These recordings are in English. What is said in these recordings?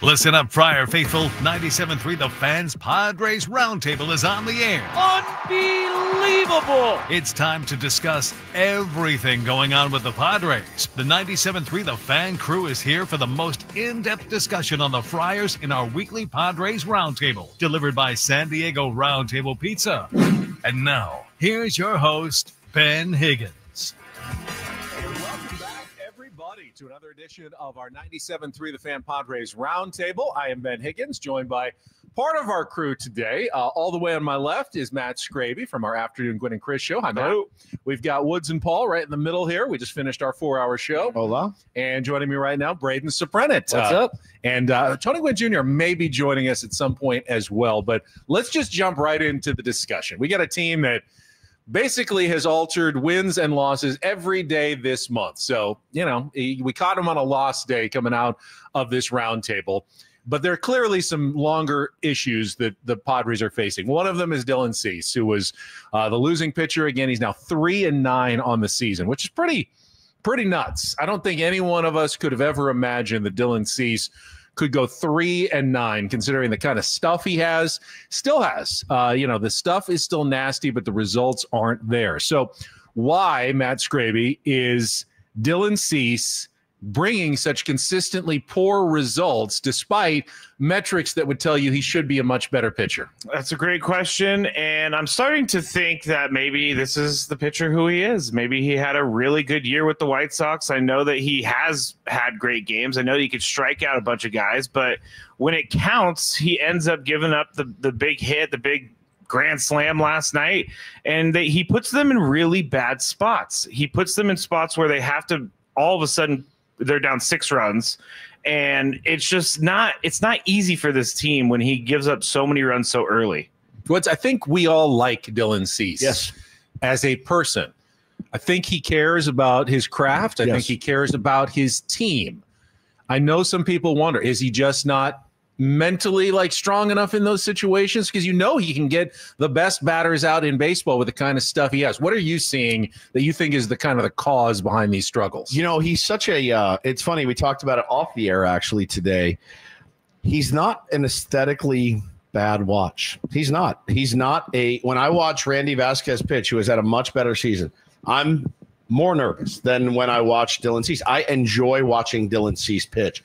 Listen up, Friar Faithful. 97.3 The Fan's Padres Roundtable is on the air. Unbelievable! It's time to discuss everything going on with the Padres. The 97.3 The Fan crew is here for the most in-depth discussion on the Friars in our weekly Padres Roundtable, delivered by San Diego Roundtable Pizza. And now, here's your host, Ben Higgins. To another edition of our 97.3 The Fan Padres Roundtable. I am Ben Higgins, joined by part of our crew today. All the way on my left is Matt Scraby from our Afternoon Gwen and Chris show. Hi, Matt. Hello. We've got Woods and Paul right in the middle here. We just finished our 4-hour show. Hola. And joining me right now, Braden Soprenit. What's up? And Tony Gwynn Jr. may be joining us at some point as well. But let's just jump right into the discussion. We got a team that basically has altered wins and losses every day this month. So, you know, we caught him on a loss day coming out of this roundtable. But there are clearly some longer issues that the Padres are facing. One of them is Dylan Cease, who was the losing pitcher. Again, he's now 3-9 on the season, which is pretty nuts. I don't think any one of us could have ever imagined that Dylan Cease could go 3-9, considering the kind of stuff he has, still has. The stuff is still nasty, but the results aren't there. So why, Matt Scraby, is Dylan Cease bringing such consistently poor results despite metrics that would tell you he should be a much better pitcher? That's a great question, and I'm starting to think that maybe this is the pitcher who he is. Maybe he had a really good year with the White Sox. I know that he has had great games. I know that he could strike out a bunch of guys, but when it counts, he ends up giving up the big hit, the big grand slam last night, and he puts them in really bad spots. He puts them in spots where they have to all of a sudden they're down 6 runs, and it's just not easy for this team when he gives up so many runs so early. I think we all like Dylan Cease. Yes. As a person. I think he cares about his craft. I think he cares about his team. I know some people wonder, is he just not mentally strong enough in those situations? Because he can get the best batters out in baseball with the kind of stuff he has. What are you seeing that you think is the kind of the cause behind these struggles? He's such a it's funny, we talked about it off the air actually today. He's not an aesthetically bad watch. He's not when I watch Randy Vasquez pitch, who has had a much better season, I'm more nervous than when I watch Dylan Cease. I enjoy watching Dylan Cease pitch.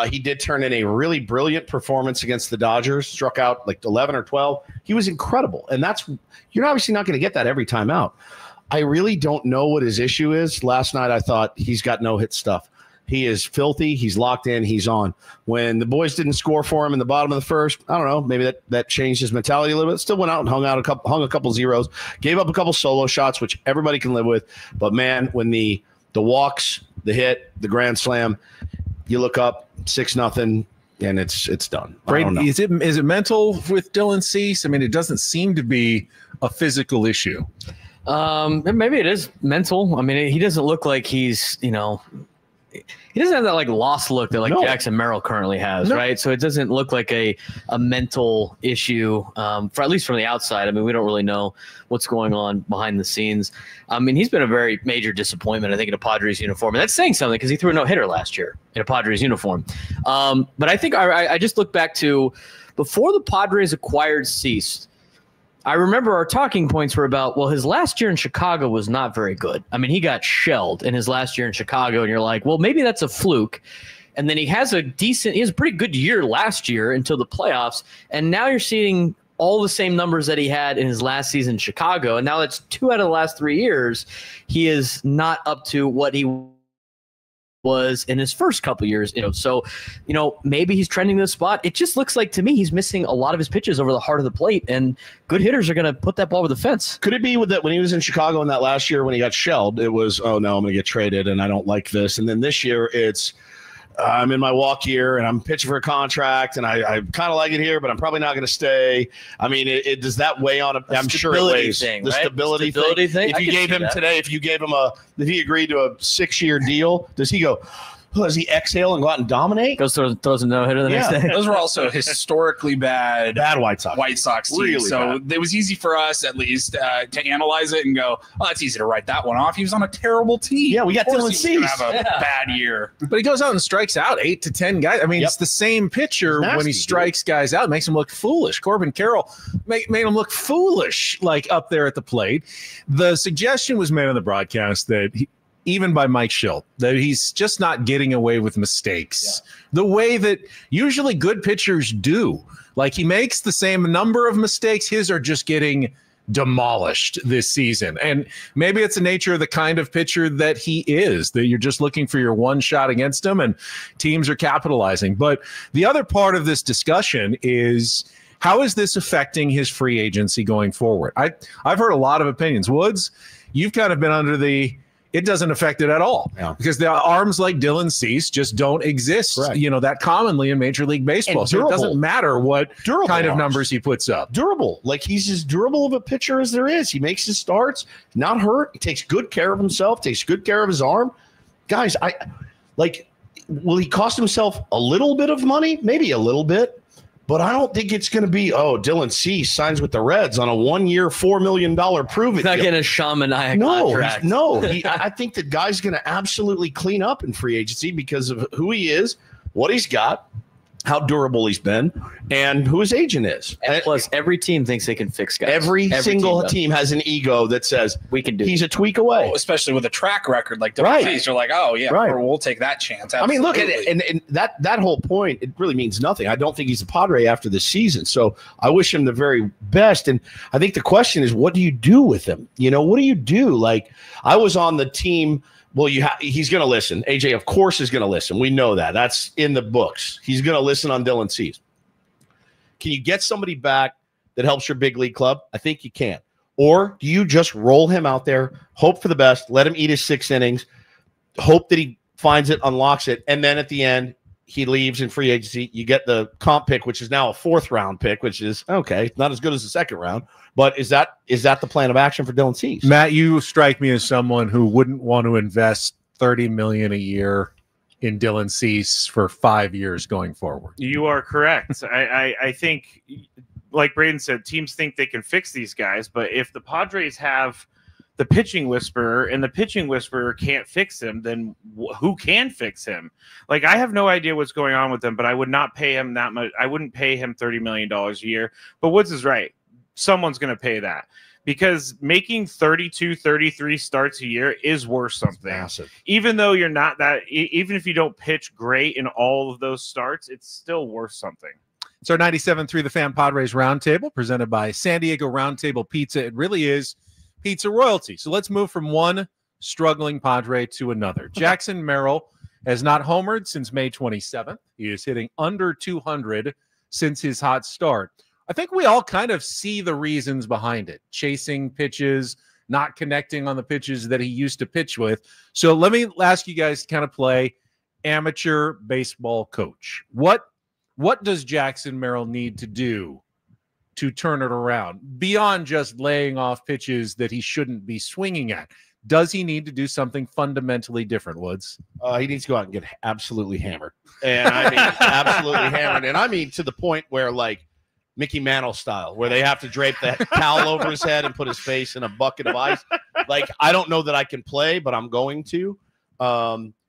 He did turn in a really brilliant performance against the Dodgers, struck out 11 or 12. He was incredible. And you're obviously not going to get that every time out. I really don't know what his issue is. Last night, I thought he's got no-hit stuff. He is filthy. He's locked in. He's on. When the boys didn't score for him in the bottom of the first, I don't know, maybe that changed his mentality a little bit. Still went out and hung a couple zeros, gave up a couple solo shots, which everybody can live with. But, man, when the walks, the hit, the grand slam, you look up 6-0, and it's done. Is it mental with Dylan Cease? I mean, it doesn't seem to be a physical issue. Maybe it is mental. I mean, he doesn't look like he's, he doesn't have that lost look that Jackson Merrill currently has, right? So it doesn't look like a mental issue, for at least from the outside. I mean, we don't really know what's going on behind the scenes. I mean, he's been a very major disappointment, I think, in a Padres uniform. And that's saying something because he threw a no-hitter last year in a Padres uniform. But I think I just look back to before the Padres acquired Cease, I remember our talking points were about, well, his last year in Chicago was not very good. I mean, he got shelled in his last year in Chicago, and you're like, well, maybe that's a fluke. And then he has a pretty good year last year until the playoffs, and now you're seeing all the same numbers that he had in his last season in Chicago, and now that's 2 out of the last 3 years. He is not up to what he was in his first couple of years, so maybe he's trending this spot. It just looks like to me he's missing a lot of his pitches over the heart of the plate, and good hitters are going to put that ball over the fence. Could it be with that when he was in Chicago in that last year when he got shelled, it was, oh no, I'm going to get traded and I don't like this, and then this year it's I'm in my walk year and I'm pitching for a contract and I kind of like it here, but I'm probably not going to stay. I mean, does that weigh on? I'm sure it weighs. The stability thing. If you gave him today, if he agreed to a 6-year deal, does he go, Does he exhale and go out and dominate? Goes throws a no-hitter the next day. Those were also historically bad White Sox teams. Really so bad. it was easy for us, at least, to analyze it and go, oh, that's easy to write that one off. He was on a terrible team. Yeah, we got Dylan Cease. He's going to have a bad year. But he goes out and strikes out 8 to 10 guys. I mean, Yep. it's the same pitcher Nasty, when he strikes guys out. It makes him look foolish. Corbin Carroll made him look foolish, like up there at the plate. The suggestion was made on the broadcast that even by Mike Schilt, that he's just not getting away with mistakes the way that usually good pitchers do. Like, he makes the same number of mistakes. His are just getting demolished this season. And maybe it's the nature of the kind of pitcher that he is, that you're just looking for your one shot against him and teams are capitalizing. But the other part of this discussion is, how is this affecting his free agency going forward? I've heard a lot of opinions. Woods, you've kind of been under it doesn't affect it at all, because the arms like Dylan Cease just don't exist, that commonly in Major League Baseball. So it doesn't matter what kind of numbers he puts up. Durable. Like, he's as durable of a pitcher as there is. He makes his starts, not hurt. He takes good care of himself, takes good care of his arm. Guys, will he cost himself a little bit of money? Maybe a little bit. But I don't think it's going to be, Dylan Cease signs with the Reds on a 1-year, $4 million prove-it. He's not getting a Shaman contract. I think the guy's going to absolutely clean up in free agency because of who he is, what he's got, how durable he's been, and who his agent is. And plus, every team thinks they can fix guys. Every single team has an ego that says we can do. He's a tweak away, especially with a track record like WCs. You're like, we'll take that chance. Absolutely. I mean, look, and that whole point, it really means nothing. I don't think he's a Padre after this season, so I wish him the very best. And I think the question is, what do you do with him? What do you do? Like, I was on the team. Well, he's going to listen. AJ, of course, is going to listen. We know that. That's in the books. He's going to listen on Dylan Cease. Can you get somebody back that helps your big league club? I think you can. Or do you just roll him out there, hope for the best, let him eat his 6 innings, hope that he finds it, unlocks it, and then at the end, he leaves in free agency. You get the comp pick, which is now a 4th-round pick, which is, okay, not as good as the 2nd round. But is that the plan of action for Dylan Cease? Matt, you strike me as someone who wouldn't want to invest $30 million a year in Dylan Cease for 5 years going forward. You are correct. I think, like Braden said, teams think they can fix these guys, but if the Padres have the pitching whisperer and the pitching whisperer can't fix him, then who can fix him? Like, I have no idea what's going on with him, but I would not pay him that much. I wouldn't pay him $30 million a year. But Woods is right. Someone's going to pay that, because making 32, 33 starts a year is worth something. Massive. Even though you're not that, even if you don't pitch great in all of those starts, it's still worth something. It's our 97.3 The Fan Padres Roundtable, presented by San Diego Roundtable Pizza. It really is pizza royalty. So let's move from one struggling Padre to another. Jackson Merrill has not homered since May 27th. He is hitting under 200 since his hot start. I think we all kind of see the reasons behind it. Chasing pitches, not connecting on the pitches that he used to pitch with. So let me ask you guys to kind of play amateur baseball coach. What does Jackson Merrill need to do to turn it around beyond just laying off pitches that he shouldn't be swinging at? Does he need to do something fundamentally different, Woods? He needs to go out and get absolutely hammered. And I mean, absolutely hammered. And I mean, to the point where, like, Mickey Mantle style, where they have to drape that towel over his head and put his face in a bucket of ice. Like, I don't know that I can play, but I'm going to.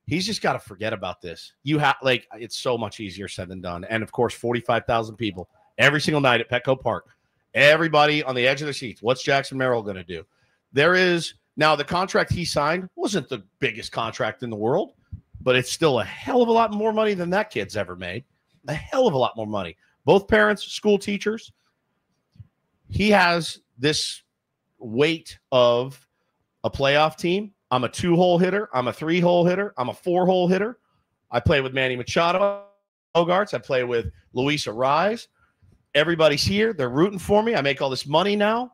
He's just got to forget about this. It's so much easier said than done. And of course, 45,000 people every single night at Petco Park. Everybody on the edge of their seats. What's Jackson Merrill going to do? Now, the contract he signed wasn't the biggest contract in the world, but it's still a hell of a lot more money than that kid's ever made. A hell of a lot more money. Both parents, school teachers. He has this weight of a playoff team. I'm a 2-hole hitter. I'm a 3-hole hitter. I'm a 4-hole hitter. I play with Manny Machado, Bogarts. I play with Luis Arraez. Everybody's here. They're rooting for me. I make all this money now.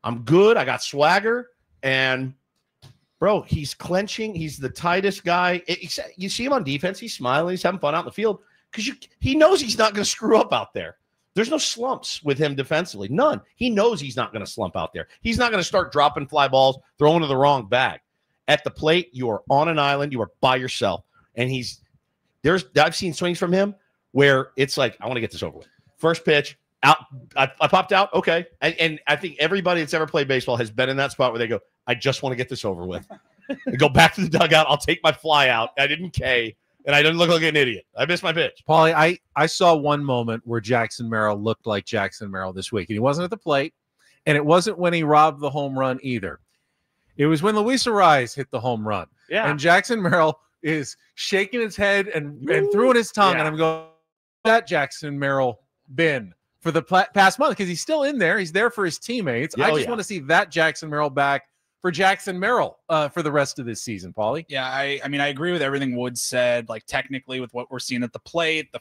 I'm good. I got swagger. And, bro, he's clenching. He's the tightest guy. You see him on defense. He's smiling. He's having fun out in the field because he knows he's not going to screw up out there. There's no slumps with him defensively. None. He knows he's not going to slump out there. He's not going to start dropping fly balls, throwing to the wrong bag. At the plate, you are on an island. You are by yourself. and I've seen swings from him where it's like, I want to get this over with. First pitch, out. I popped out. Okay. And I think everybody that's ever played baseball has been in that spot where they go, I just want to get this over with. And go back to the dugout. I'll take my fly out. I didn't K, and I didn't look like an idiot. I missed my pitch. Paulie, I saw one moment where Jackson Merrill looked like Jackson Merrill this week, and he wasn't at the plate, and it wasn't when he robbed the home run either. It was when Luis Ariz hit the home run. Yeah. And Jackson Merrill is shaking his head and throwing his tongue, and I'm going, that Jackson Merrill been for the past month, because he's still in there. He's there for his teammates. I just want to see that Jackson Merrill back for Jackson Merrill for the rest of this season, Paulie. Yeah, I mean, I agree with everything Wood said. Like, technically, with what we're seeing at the plate, the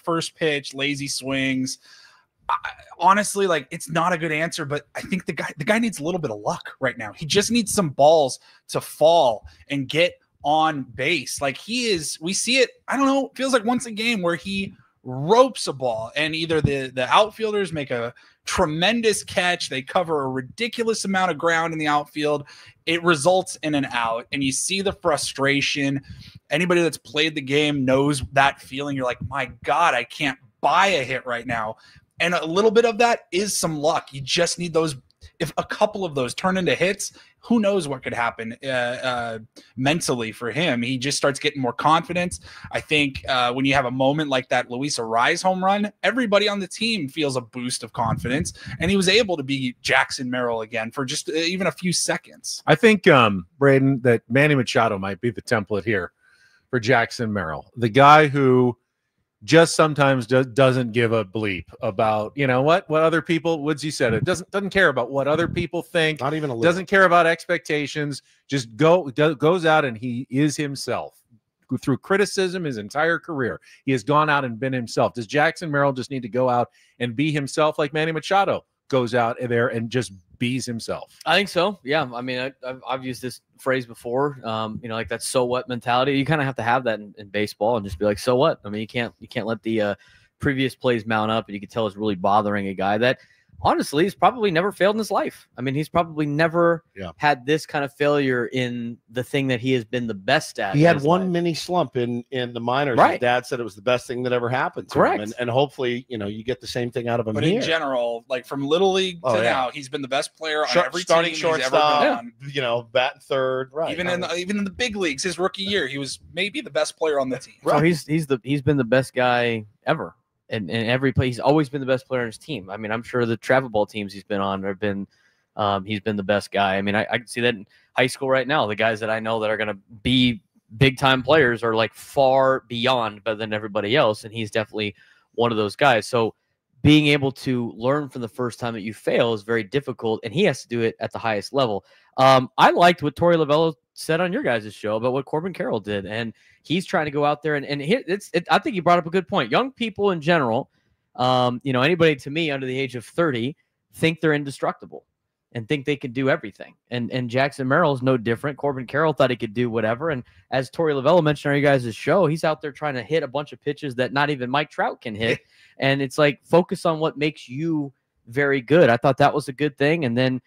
first pitch, lazy swings. Honestly, like, it's not a good answer, but I think the guy needs a little bit of luck right now. He just needs some balls to fall and get on base. Like, we see it, I don't know, it feels like once a game where he ropes a ball, and either the outfielders make a tremendous catch, they cover a ridiculous amount of ground in the outfield, it results in an out, and you see the frustration. Anybody that's played the game knows that feeling. You're like, my God, I can't buy a hit right now. And a little bit of that is some luck. You just need those. If a couple of those turn into hits, who knows what could happen mentally for him. He just starts getting more confidence. I think when you have a moment like that Luis Ariz home run, everybody on the team feels a boost of confidence, and he was able to be Jackson Merrill again for just even a few seconds. I think, Braden, that Manny Machado might be the template here for Jackson Merrill, the guy who just sometimes doesn't give a bleep about, what other people, Woodsy said it, doesn't care about what other people think, Not even a little. doesn't care about expectations, just goes out and he is himself. Through criticism his entire career, he has gone out and been himself. Does Jackson Merrill just need to go out and be himself like Manny Machado goes out there and just bees himself? I think so. Yeah. I mean, I've used this phrase before, like that so what mentality. You kind of have to have that in baseball and just be like, so what? I mean, you can't let the previous plays mount up, and you can tell it's really bothering a guy that honestly he's probably never failed in his life. I mean, he's probably never had this kind of failure in the thing that he has been the best at. He had one mini slump in the minors. Right. His dad said it was the best thing that ever happened to him. And hopefully, you get the same thing out of him But here. in general, like from Little League to now, he's been the best player on every starting team shortstop, he's ever been on. batting third. Right. Even in the big leagues, his rookie year, he was maybe the best player on the team. Right. So he's been the best guy ever. And every play, he's always been the best player on his team. I mean, I'm sure the travel ball teams he's been on have been, he's been the best guy. I mean, I can see that in high school right now. The guys that I know that are going to be big time players are like far beyond better than everybody else, and he's definitely one of those guys. So being able to learn from the first time that you fail is very difficult, and he has to do it at the highest level. I liked what Torey Lovullo said on your guys' show about what Corbin Carroll did, and he's trying to go out there and I think he brought up a good point. Young people in general, anybody to me under the age of 30 think they're indestructible and think they can do everything. And Jackson Merrill is no different. Corbin Carroll thought he could do whatever. And as Torey Lovullo mentioned on your guys' show, he's out there trying to hit a bunch of pitches that not even Mike Trout can hit. And it's like, focus on what makes you very good. I thought that was a good thing. And then,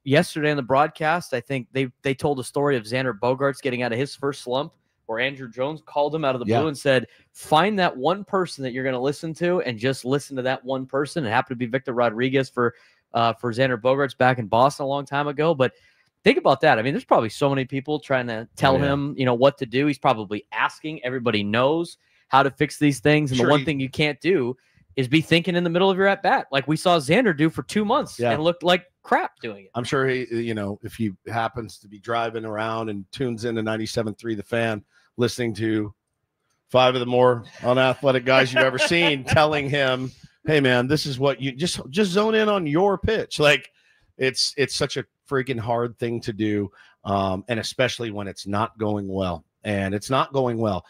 yesterday on the broadcast, I think they told a story of Xander Bogaerts getting out of his first slump, where Andrew Jones called him out of the blue and said, find that one person that you're going to listen to and just listen to that one person. It happened to be Victor Rodriguez for Xander Bogaerts back in Boston a long time ago. But think about that. I mean, there's probably so many people trying to tell him, what to do. He's probably asking. Everybody knows how to fix these things. And the one thing you can't do is be thinking in the middle of your at-bat, like we saw Xander do for 2 months and looked like crap doing it. I'm sure he, if he happens to be driving around and tunes into 97.3 The Fan, listening to 5 of the more unathletic guys you've ever seen, telling him, hey man, this is what you just zone in on your pitch. Like it's such a freaking hard thing to do. And especially when it's not going well, and it's not going well.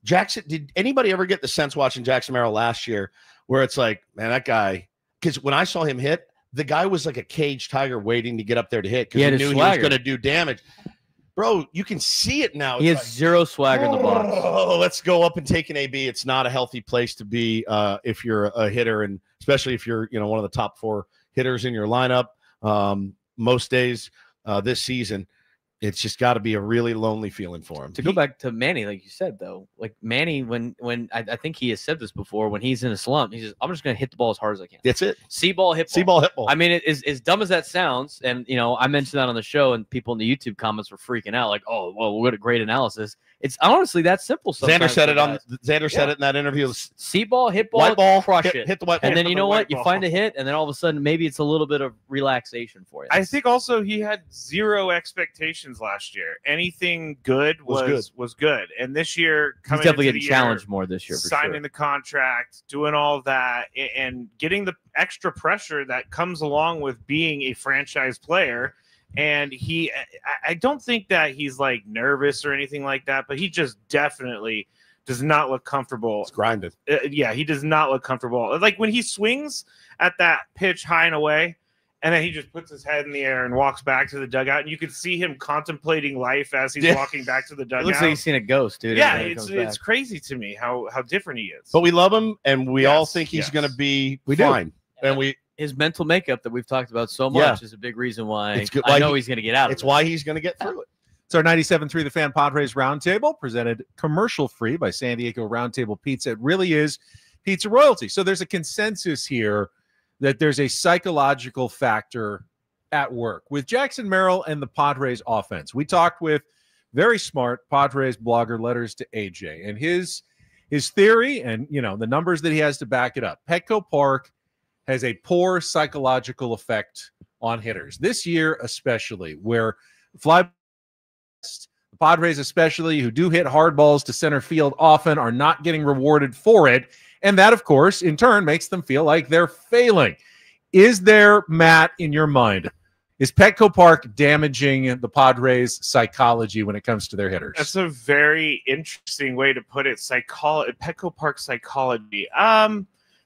Jackson, did anybody ever get the sense watching Jackson Merrill last year where it's like, man, that guy, because when I saw him hit, the guy was like a caged tiger waiting to get up there to hit because he knew he was going to do damage. Bro, you can see it now. He has zero swagger in the box. Oh, let's go up and take an AB. It's not a healthy place to be if you're a hitter, and especially if you're one of the top 4 hitters in your lineup most days this season. It's just got to be a really lonely feeling for him. To go back to Manny, like you said, though, like Manny, when I think he has said this before, when he's in a slump, he says, "I'm just going to hit the ball as hard as I can." That's it. See ball, hit ball. See ball, hit ball. I mean, it is as dumb as that sounds, and I mentioned that on the show, and people in the YouTube comments were freaking out, like, "Oh, well, what a great analysis!" It's honestly that simple. Xander said it Xander said it in that interview. See ball, hit ball, white ball, crush it, hit the white ball. And then you know what? You find a hit, and then all of a sudden, maybe it's a little bit of relaxation for you. I think also he had zero expectations last year. Anything good was good. And this year, he's definitely getting challenged more this year. Signing the contract, doing all of that, and getting the extra pressure that comes along with being a franchise player. And I don't think that he's like nervous or anything like that, but he just definitely does not look comfortable. It's grinded. Yeah, he does not look comfortable. Like when he swings at that pitch high and away, and then he just puts his head in the air and walks back to the dugout, and you can see him contemplating life as he's walking back to the dugout. It looks like he's seen a ghost, dude. Yeah, it's crazy to me how different he is. But we love him, and we all think he's going to be fine. And his mental makeup that we've talked about so much is a big reason why I know he's going to get out of it. It's why he's going to get through it. It's our 97.3 The Fan Padres Roundtable, presented commercial-free by San Diego Roundtable Pizza. It really is pizza royalty. So there's a consensus here that there's a psychological factor at work with Jackson Merrill and the Padres offense. We talked with very smart Padres blogger, Letters to AJ, and his theory and, the numbers that he has to back it up. Petco Park has a poor psychological effect on hitters this year, especially where the Padres, especially who do hit hard balls to center field often, are not getting rewarded for it. And that, of course, in turn makes them feel like they're failing. Is there, Matt, in your mind, is Petco Park damaging the Padres' psychology when it comes to their hitters? That's a very interesting way to put it. Petco Park psychology.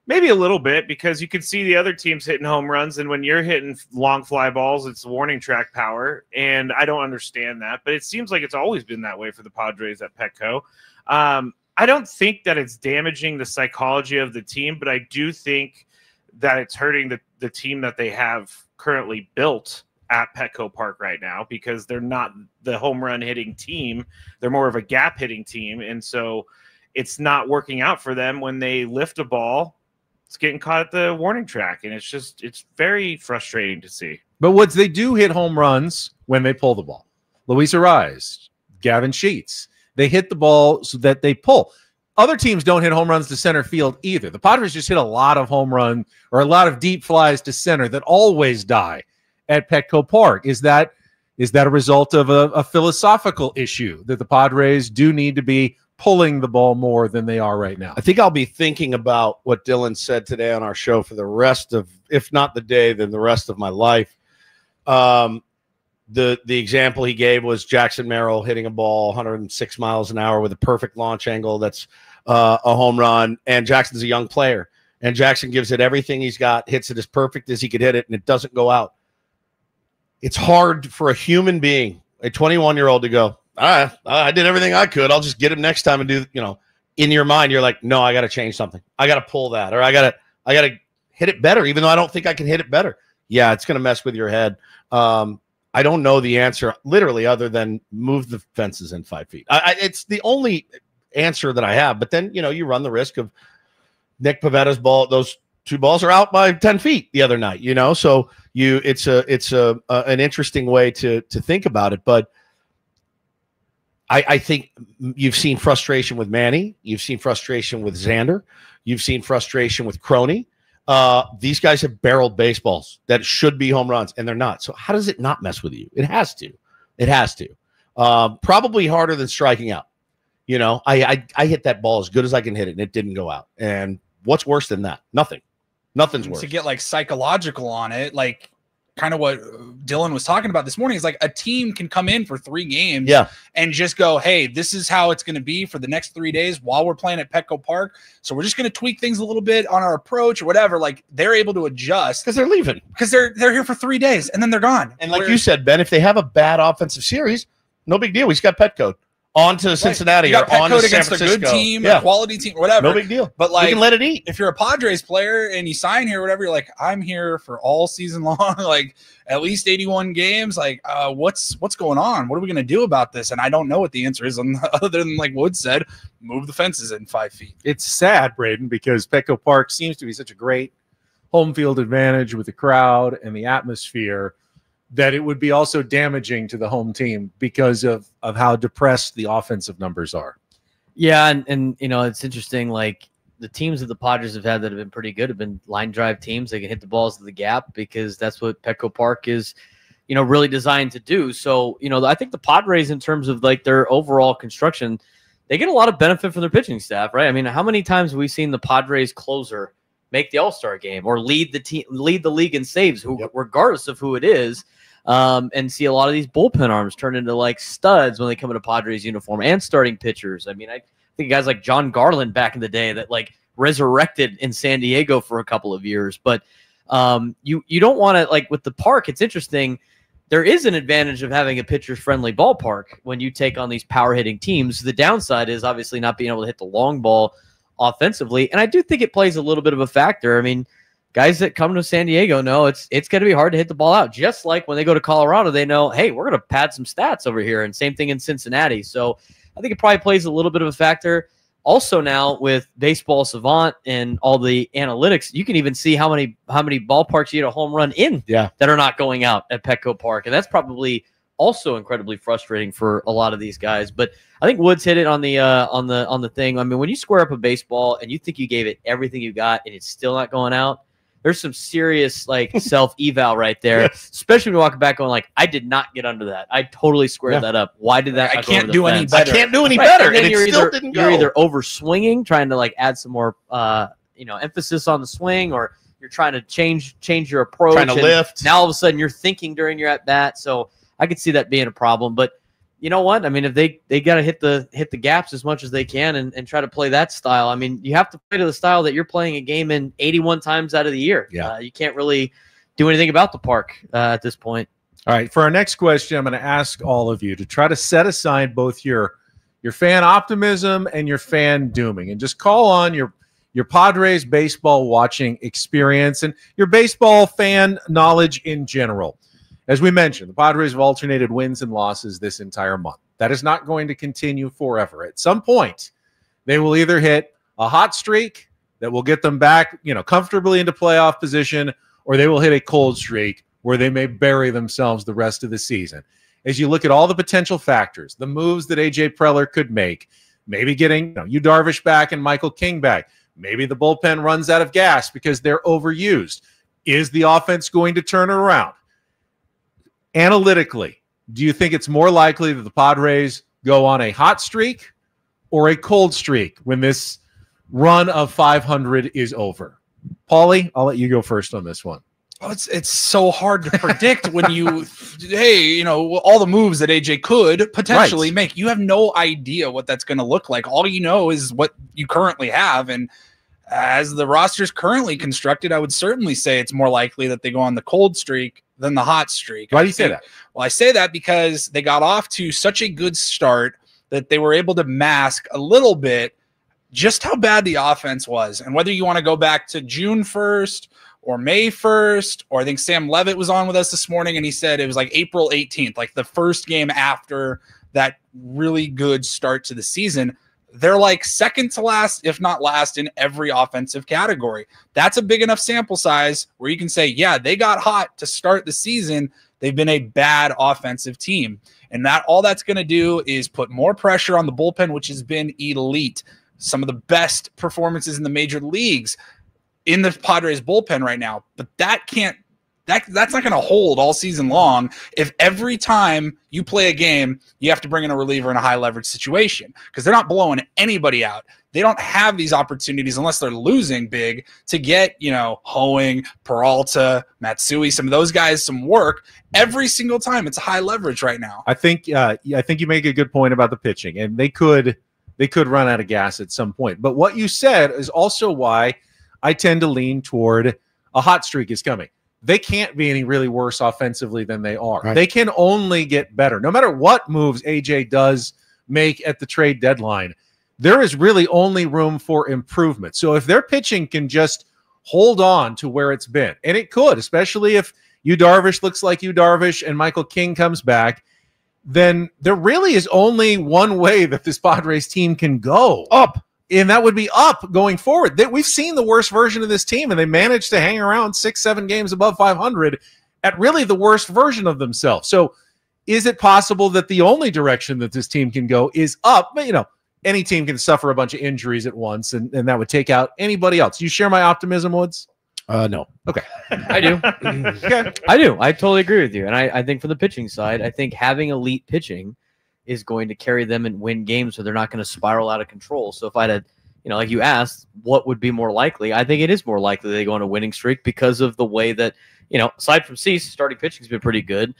Maybe a little bit, because you can see the other teams hitting home runs, and when you're hitting long fly balls, it's warning track power, and I don't understand that, but it seems like it's always been that way for the Padres at Petco. I don't think that it's damaging the psychology of the team, but I do think that it's hurting the team that they have currently built at Petco Park right now, because they're not the home run hitting team. They're more of a gap hitting team, and so it's not working out for them when they lift a ball. It's getting caught at the warning track, and it's very frustrating to see. But what they do hit home runs when they pull the ball. Luis Ariz, Gavin Sheets, they hit the ball so that they pull. Other teams don't hit home runs to center field either. The Padres just hit a lot of home run or a lot of deep flies to center that always die at Petco Park. Is that a result of a philosophical issue that the Padres do need to be pulling the ball more than they are right now? I think I'll be thinking about what Dylan said today on our show for the rest of, if not the day, then the rest of my life. The example he gave was Jackson Merrill hitting a ball 106 miles an hour with a perfect launch angle. That's a home run. And Jackson's a young player. And Jackson gives it everything he's got, hits it as perfect as he could hit it, and it doesn't go out. It's hard for a human being, a 21-year-old, to go, I did everything I could. I'll just get him next time and do, in your mind, you're like, no, I got to change something. I got to pull that, or I got to hit it better, even though I don't think I can hit it better. Yeah, it's going to mess with your head. I don't know the answer, literally, other than move the fences in 5 feet. It's the only answer that I have. But then, you run the risk of Nick Pavetta's ball. Those two balls are out by 10 feet the other night, So it's an interesting way to think about it. But I think you've seen frustration with Manny. You've seen frustration with Xander. You've seen frustration with Crony. These guys have barreled baseballs that should be home runs, and they're not. So how does it not mess with you? It has to. It has to. Probably harder than striking out. I hit that ball as good as I can hit it, and it didn't go out. And what's worse than that? Nothing. Nothing's worse. To get like psychological on it, like kind of what Dylan was talking about this morning, is like a team can come in for 3 games and just go, hey, this is how it's going to be for the next 3 days while we're playing at Petco Park. So we're just going to tweak things a little bit on our approach or whatever. Like they're able to adjust because they're leaving, because they're here for 3 days and then they're gone. And like you said, Ben, if they have a bad offensive series, no big deal. We just got Petco. on to Cincinnati You got or on to Petco San against a Francisco. good team, a quality team, whatever. No big deal. But like, we can let it eat. If you're a Padres player and you sign here, whatever, you're like, I'm here for all season long, like at least 81 games. Like, what's going on? What are we going to do about this? And I don't know what the answer is, other than like Wood said, move the fences in 5 feet. It's sad, Braden, because Petco Park seems to be such a great home field advantage with the crowd and the atmosphere, that it would be also damaging to the home team because of how depressed the offensive numbers are. Yeah, and you know, it's interesting, like the teams that the Padres have had that have been pretty good have been line drive teams. They can hit the balls to the gap because that's what Petco Park is, you know, really designed to do. So, you know, I think the Padres, in terms of like their overall construction, they get a lot of benefit from their pitching staff, right? I mean, how many times have we seen the Padres closer make the All-Star game or lead the league in saves, regardless of who it is? And see a lot of these bullpen arms turn into like studs when they come into Padres uniform, and starting pitchers. I mean, I think guys like John Garland back in the day that like resurrected in San Diego for a couple of years. But you don't want to, like with the park, it's interesting. There is an advantage of having a pitcher-friendly ballpark when you take on these power-hitting teams. The downside is obviously not being able to hit the long ball offensively, and I do think it plays a little bit of a factor. I mean, guys that come to San Diego know it's going to be hard to hit the ball out. Just like when they go to Colorado, they know, hey, we're going to pad some stats over here, and same thing in Cincinnati. So I think it probably plays a little bit of a factor. Also now with Baseball Savant and all the analytics, you can even see how many ballparks you get a home run in that are not going out at Petco Park, and that's probably also incredibly frustrating for a lot of these guys. But I think Woods hit it on the thing. I mean, when you square up a baseball and you think you gave it everything you got and it's still not going out, there's some serious like self-eval right there, especially when you walk back going like, I did not get under that. I totally squared that up. Why did that? I can't do any better. I can't do any better. And then it still didn't go. You're either over swinging, trying to like add some more, emphasis on the swing, or you're trying to change your approach. Trying to lift. Now all of a sudden you're thinking during your at bat. So I could see that being a problem. But you know what? I mean, if they got to hit the gaps as much as they can and try to play that style. I mean, you have to play to the style that you're playing a game in 81 times out of the year. Yeah. You can't really do anything about the park at this point. All right, for our next question, I'm going to ask all of you to try to set aside both your fan optimism and your fan dooming, and just call on your Padres baseball watching experience and your baseball fan knowledge in general. As we mentioned, the Padres have alternated wins and losses this entire month. That is not going to continue forever. At some point, they will either hit a hot streak that will get them back, comfortably into playoff position, or they will hit a cold streak where they may bury themselves the rest of the season. As you look at all the potential factors, the moves that A.J. Preller could make, maybe getting Yu Darvish back and Michael King back, maybe the bullpen runs out of gas because they're overused. Is the offense going to turn around? Analytically, do you think it's more likely that the Padres go on a hot streak or a cold streak when this run of 500 is over? Paulie, I'll let you go first on this one. Oh, it's so hard to predict when you, all the moves that AJ could potentially make. You have no idea what that's going to look like. All you know is what you currently have. And as the roster is currently constructed, I would certainly say it's more likely that they go on the cold streak than the hot streak. Why do you say that? Well, I say that because they got off to such a good start that they were able to mask a little bit just how bad the offense was. And whether you want to go back to June 1st or May 1st, or I think Sam Levitt was on with us this morning and he said it was like April 18th, like the first game after that really good start to the season. They're like second to last, if not last, in every offensive category. That's a big enough sample size where you can say, yeah, they got hot to start the season. They've been a bad offensive team. And that all that's going to do is put more pressure on the bullpen, which has been elite. Some of the best performances in the major leagues in the Padres bullpen right now. But that's not going to hold all season long if every time you play a game, you have to bring in a reliever in a high leverage situation, because they're not blowing anybody out. They don't have these opportunities unless they're losing big to get, Hoeing, Peralta, Matsui, some of those guys some work every single time. It's high leverage right now. I think you make a good point about the pitching, and they could run out of gas at some point. But what you said is also why I tend to lean toward a hot streak is coming. They can't be any really worse offensively than they are. Right. They can only get better. No matter what moves AJ does make at the trade deadline, there is really only room for improvement. So if their pitching can just hold on to where it's been, and it could, especially if Yu Darvish looks like Yu Darvish and Michael King comes back, then there really is only one way that this Padres team can go up, and that would be up going forward. We've seen the worst version of this team, and they managed to hang around 6-7 games above 500 at really the worst version of themselves. So is it possible that the only direction that this team can go is up? But, any team can suffer a bunch of injuries at once, and that would take out anybody else. You share my optimism, Woods? No. Okay. I do. Okay. I do. I totally agree with you. And I think for the pitching side, I think having elite pitching is going to carry them and win games, so they're not going to spiral out of control. So if I had, like you asked, what would be more likely? I think it is more likely they go on a winning streak because of the way that, aside from Cease, starting pitching has been pretty good.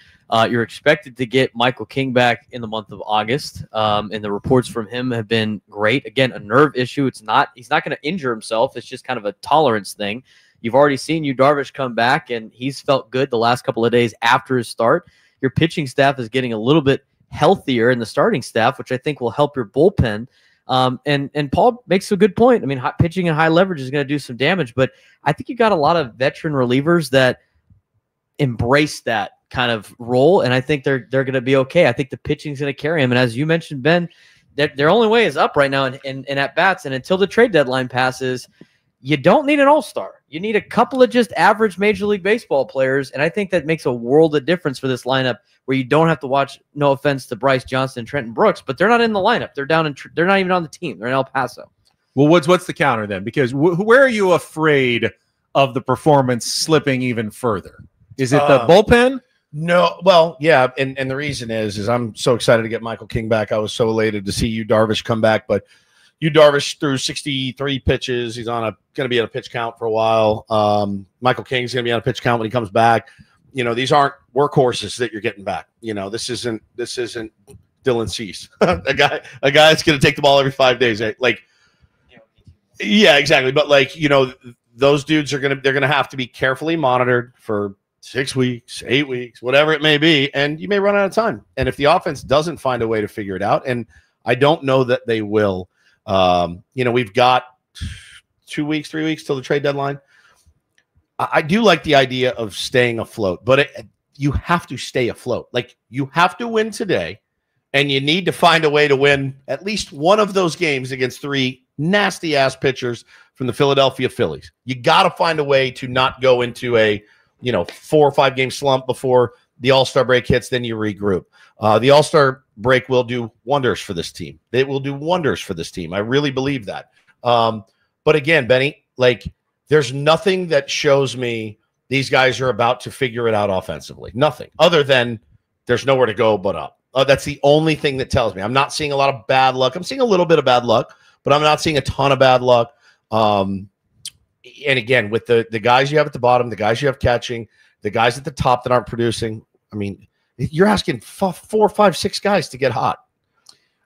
You're expected to get Michael King back in the month of August, and the reports from him have been great. Again, a nerve issue. He's not going to injure himself. It's just kind of a tolerance thing. You've already seen Yu Darvish come back, and he's felt good the last couple of days after his start. Your pitching staff is getting a little bit healthier in the starting staff, which I think will help your bullpen. And Paul makes a good point. I mean, pitching and high leverage is going to do some damage, but I think you got a lot of veteran relievers that embrace that kind of role, and I think they're going to be okay. I think the pitching is going to carry him, and as you mentioned, Ben, their only way is up right now in at bats, and until the trade deadline passes, you don't need an all-star. You need a couple of just average Major League Baseball players, and I think that makes a world of difference for this lineup where you don't have to watch, no offense to Bryce Johnson and Trenton Brooks, but they're not in the lineup. They're not even on the team. They're in El Paso. Well, what's the counter then? Because where are you afraid of the performance slipping even further? Is it the bullpen? No, well, yeah, and the reason is I'm so excited to get Michael King back. I was so elated to see Yu Darvish come back, but Yu Darvish threw 63 pitches. He's going to be on a pitch count for a while. Michael King's going to be on a pitch count when he comes back. These aren't workhorses that you're getting back. This isn't Dylan Cease, a guy that's going to take the ball every 5 days. Right? Yeah, exactly. But those dudes they're going to have to be carefully monitored for 6 weeks, 8 weeks, whatever it may be, and you may run out of time. And if the offense doesn't find a way to figure it out, and I don't know that they will. We've got 2 weeks, 3 weeks till the trade deadline. I do like the idea of staying afloat, but you have to stay afloat. You have to win today, and you need to find a way to win at least one of those games against 3 nasty-ass pitchers from the Philadelphia Phillies. You got to find a way to not go into a 4 or 5 game slump before the All-Star break hits, then you regroup. The All-Star break will do wonders for this team. It will do wonders for this team. I really believe that. But again, Benny, there's nothing that shows me these guys are about to figure it out offensively. Nothing other than there's nowhere to go but up. That's the only thing that tells me. I'm not seeing a lot of bad luck. I'm seeing a little bit of bad luck, but I'm not seeing a ton of bad luck. And again, with the guys you have at the bottom, the guys you have catching, the guys at the top that aren't producing, I mean, you're asking 4, 5, 6 guys to get hot.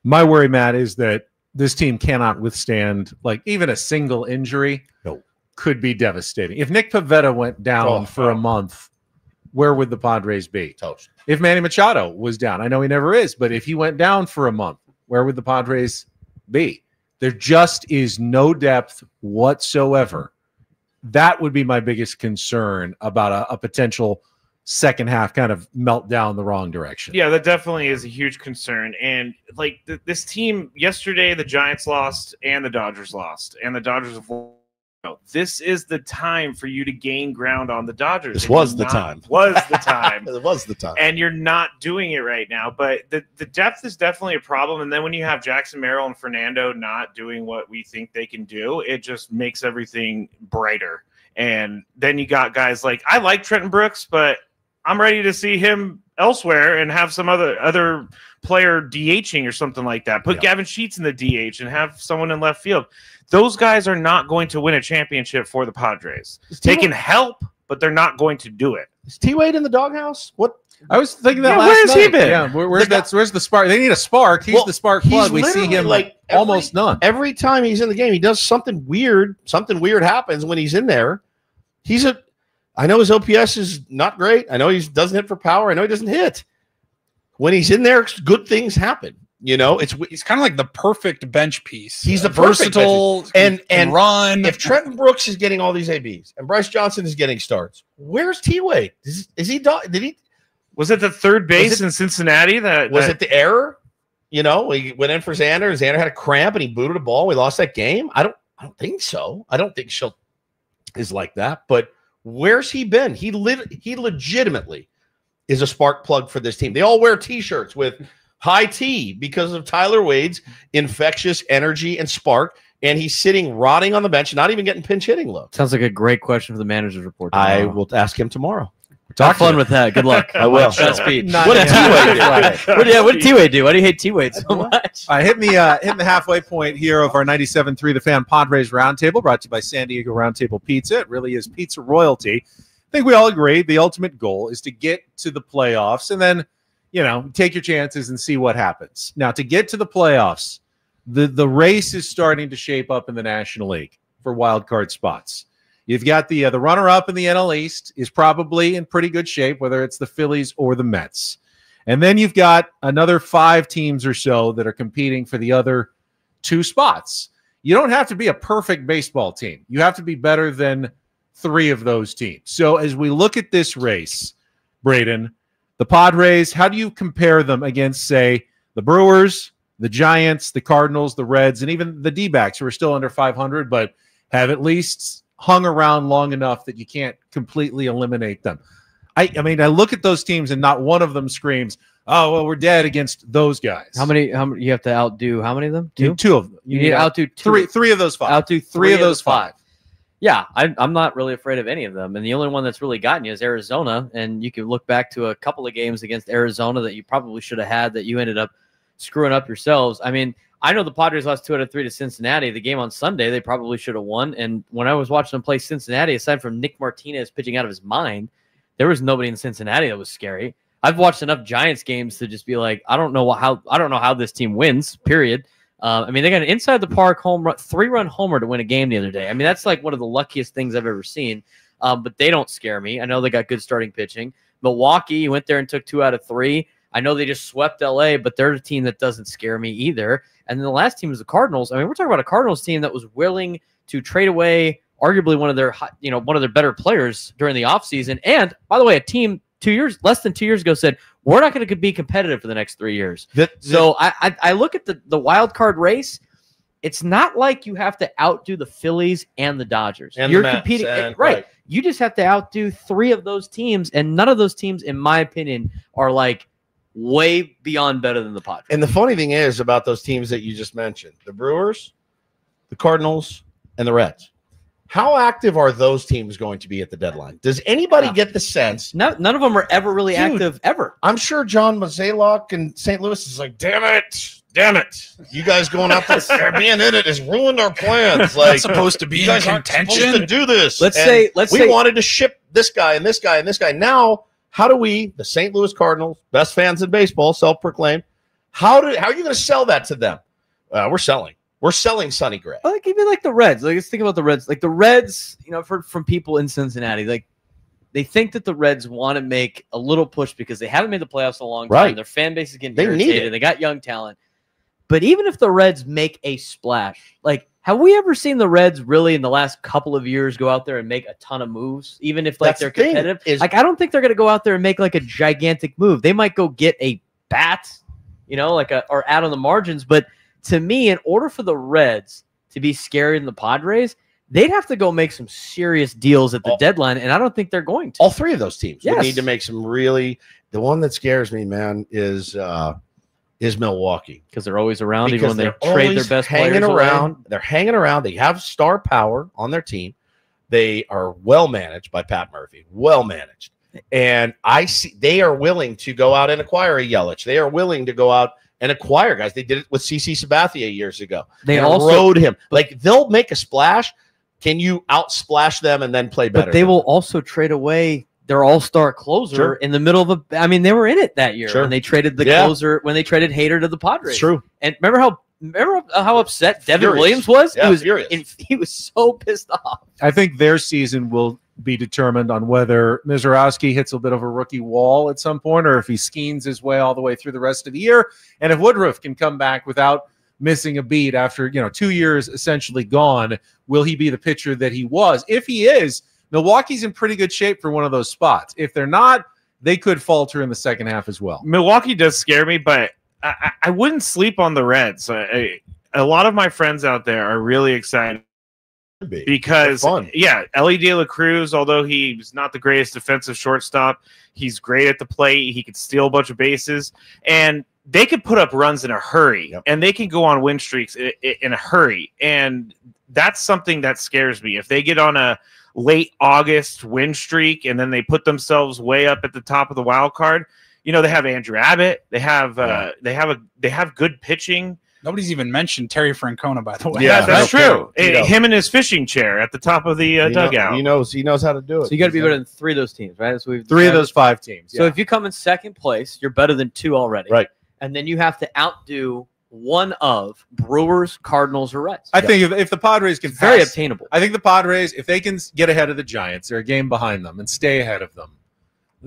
My worry, Matt, is that this team cannot withstand even a single injury. No. Could be devastating. If Nick Pivetta went down for a month, where would the Padres be? Toast. If Manny Machado was down, I know he never is, but if he went down for a month, where would the Padres be? There just is no depth whatsoever. That would be my biggest concern about a potential second half kind of melt down the wrong direction. Yeah, that definitely is a huge concern. And this team yesterday, the Giants lost and the Dodgers lost, and the Dodgers have won. This is the time for you to gain ground on the Dodgers. This was the time. Was the time. It was the time. And you're not doing it right now. But the depth is definitely a problem. And then when you have Jackson Merrill and Fernando not doing what we think they can do, it just makes everything brighter. And then you got guys I like Trenton Brooks, but I'm ready to see him elsewhere and have some other player DHing or something like that. Put Gavin Sheets in the DH and have someone in left field. Those guys are not going to win a championship for the Padres. They can help, but they're not going to do it. Is T-Wade in the doghouse? What? I was thinking that last where's night. he been? Yeah, where's the spark? They need a spark. He's the spark plug. We see him almost none. Every time he's in the game, he does something weird. Something weird happens when he's in there. I know his OPS is not great. I know he doesn't hit for power. I know he doesn't hit. When he's in there, good things happen. He's kind of like the perfect bench piece. He's the versatile and run. If Trenton Brooks is getting all these ABs and Bryce Johnson is getting starts, where's T-Wade? Is he? Did he? Was it the third base in Cincinnati? Was it the error? He went in for Xander, and Xander had a cramp, and he booted a ball. We lost that game. I don't think so. I don't think Schilt is like that. But where's he been? He legitimately is a spark plug for this team. They all wear T-shirts with high T because of Tyler Wade's infectious energy and spark, and he's sitting rotting on the bench, not even getting pinch hitting looks. Sounds like a great question for the manager's report tomorrow. I will ask him tomorrow. Have fun with that. Good luck. I will. That's Pete. What did T-Wade do? What did T-Wade do? Why do you hate T-Wade so much? Hitting the halfway point here of our 97.3 The Fan Padres Roundtable, brought to you by San Diego Roundtable Pizza. It really is pizza royalty. I think we all agree the ultimate goal is to get to the playoffs and then, take your chances and see what happens. Now, to get to the playoffs, the race is starting to shape up in the National League for wild card spots. You've got the runner-up in the NL East is probably in pretty good shape, whether it's the Phillies or the Mets. And then you've got another 5 teams or so that are competing for the other 2 spots. You don't have to be a perfect baseball team. You have to be better than 3 of those teams. So as we look at this race, Braden, the Padres, how do you compare them against, say, the Brewers, the Giants, the Cardinals, the Reds, and even the D-backs, who are still under 500 but have at least hung around long enough that you can't completely eliminate them? I look at those teams and not one of them screams, "Oh, well, we're dead against those guys." How many you have to outdo? How many of them? 2? 2 of them. You need to outdo 3 of those 5. Outdo 3 of those 5. Yeah, I'm not really afraid of any of them. And the only one that's really gotten you is Arizona. And you can look back to a couple of games against Arizona that you probably should have had that you ended up screwing up yourselves. I mean, I know the Padres lost 2 out of 3 to Cincinnati. The game on Sunday, they probably should have won. And when I was watching them play Cincinnati, aside from Nick Martinez pitching out of his mind, there was nobody in Cincinnati that was scary. I've watched enough Giants games to just be like, I don't know how this team wins, period. They got an inside the park home run, 3-run homer to win a game the other day. I mean, that's like one of the luckiest things I've ever seen. But they don't scare me. I know they got good starting pitching. Milwaukee went there and took 2 out of 3. I know they just swept LA, but they're a team that doesn't scare me either. And then the last team is the Cardinals. I mean, we're talking about a Cardinals team that was willing to trade away arguably one of their better players during the offseason. And by the way, a team less than 2 years ago said, we're not going to be competitive for the next 3 years. So I look at the wild card race. It's not like you have to outdo the Phillies and the Dodgers. And you're the Mets, competing, right? You just have to outdo 3 of those teams, and none of those teams, in my opinion, are like way beyond better than the Padres. And the funny thing is about those teams that you just mentioned, the Brewers, the Cardinals, and the Reds. How active are those teams going to be at the deadline? Does anybody get the sense? None of them are ever really active, ever. I'm sure John Mozeliak in St. Louis is like, damn it. You guys going out there being in it has ruined our plans. Like, supposed to be in contention. Supposed to do this. Let's say we wanted to ship this guy and this guy and this guy. Now, how do we, the St. Louis Cardinals, best fans in baseball, self-proclaimed, how are you going to sell that to them? We're selling. We're selling Sonny Gray. Like even like the Reds. Like let's think about the Reds. Like the Reds, I've heard from people in Cincinnati, like they think that the Reds want to make a little push because they haven't made the playoffs in a long time. Right. Their fan base is getting They need irritated. it. They got young talent. But even if the Reds make a splash, like have we ever seen the Reds really in the last couple of years go out there and make a ton of moves? Even if like they're competitive, I don't think they're going to go out there and make like a gigantic move. They might go get a bat, or out on the margins. But to me, in order for the Reds to be scarier than the Padres, they'd have to go make some serious deals at the deadline, and I don't think they're going to. All 3 of those teams would need to make some really. The one that scares me, man, is Milwaukee, because they're always around, even when they trade their best hanging players around. away. They're hanging around. They have star power on their team. They are well managed by Pat Murphy. Well managed, and I see they are willing to go out and acquire a Yelich. They are willing to go out and acquire guys. They did it with CC Sabathia years ago. They also rode him. Like they'll make a splash. Can you outsplash them and then play better? But they will also trade away their all-star closer in the middle of they were in it that year when they traded the closer, when they traded Hader to the Padres. It's true. And remember how upset Devin Williams was? Yeah, He was so pissed off. I think their season will be determined on whether Mizorowski hits a bit of a rookie wall at some point, or if he skeins his way all the way through the rest of the year. And if Woodruff can come back without missing a beat after 2 years essentially gone, will he be the pitcher that he was? If he is, Milwaukee's in pretty good shape for one of those spots. If they're not, they could falter in the second half as well. Milwaukee does scare me, but I wouldn't sleep on the Reds. A lot of my friends out there are really excited because, Ellie De La Cruz, although he's not the greatest defensive shortstop, he's great at the plate. He could steal a bunch of bases, and they could put up runs in a hurry, and they can go on win streaks in a hurry. And that's something that scares me. If they get on a late August win streak and then they put themselves way up at the top of the wild card, they have Andrew Abbott. They have good pitching. Nobody's even mentioned Terry Francona, by the way. Yeah, that's true. Him in his fishing chair at the top of the dugout. He knows how to do it. So you got to be better than 3 of those teams, right? So we've three of those 5 teams. So if you come in second place, you're better than 2 already. Right. And then you have to outdo one of Brewers, Cardinals, or Reds. I think if the Padres can very obtainable. I think the Padres, if they can get ahead of the Giants, they're a game behind them, and stay ahead of them,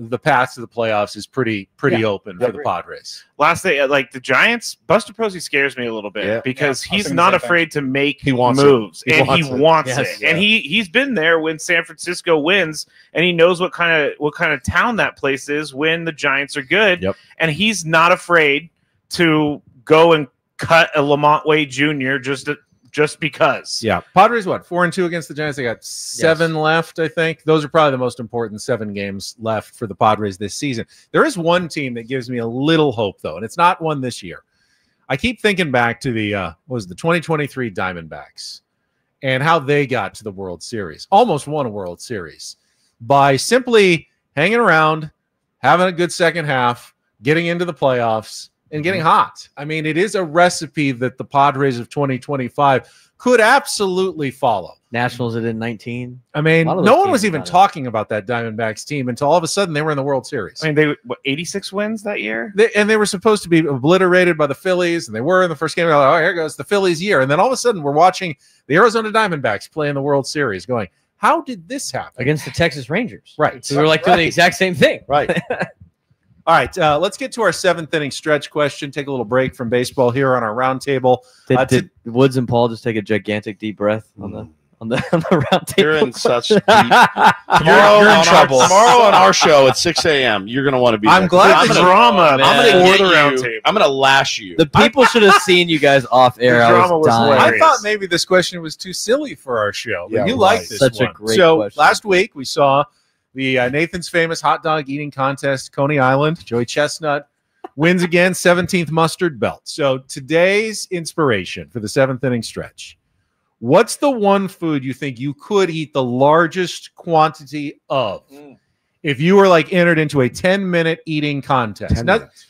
the path to the playoffs is pretty open for the Padres. Last day, like the Giants, Buster Posey scares me a little bit because he's not afraid to make moves, and he wants it. And he's been there when San Francisco wins, and he knows what kind of town that place is when the Giants are good. And he's not afraid to go and cut a Lamont Wade Jr. just because. Yeah. Padres, 4-2 against the Giants? They got 7 left, I think. Those are probably the most important 7 games left for the Padres this season. There is one team that gives me a little hope, though, and it's not one this year. I keep thinking back to the 2023 Diamondbacks and how they got to the World Series. Almost won a World Series by simply hanging around, having a good second half, getting into the playoffs, and getting hot. I mean, it is a recipe that the Padres of 2025 could absolutely follow. Nationals did in 19. I mean, no one was even talking about that Diamondbacks team until all of a sudden they were in the World Series. I mean, they 86 wins that year? They were supposed to be obliterated by the Phillies, and they were in the first game. Like, oh, here goes the Phillies year. And then all of a sudden we're watching the Arizona Diamondbacks play in the World Series going, how did this happen? Against the Texas Rangers. Right. So we were doing the exact same thing. Right. All right, let's get to our 7th inning stretch question. Take a little break from baseball here on our roundtable. Did Woods and Paul just take a gigantic deep breath on the roundtable? You're in such deep. You're in trouble. Tomorrow on our show at 6 a.m., you're going to want to be I'm there. glad the drama. I'm going to lash you. The people should have seen you guys off air. I was dying. I thought maybe this question was too silly for our show, but you liked this Such one. a great question. question. Last week we saw the Nathan's Famous Hot Dog Eating Contest, Coney Island. Joey Chestnut wins again, 17th mustard belt. So today's inspiration for the 7th inning stretch. What's the one food you think you could eat the largest quantity of if you were entered into a 10-minute eating contest?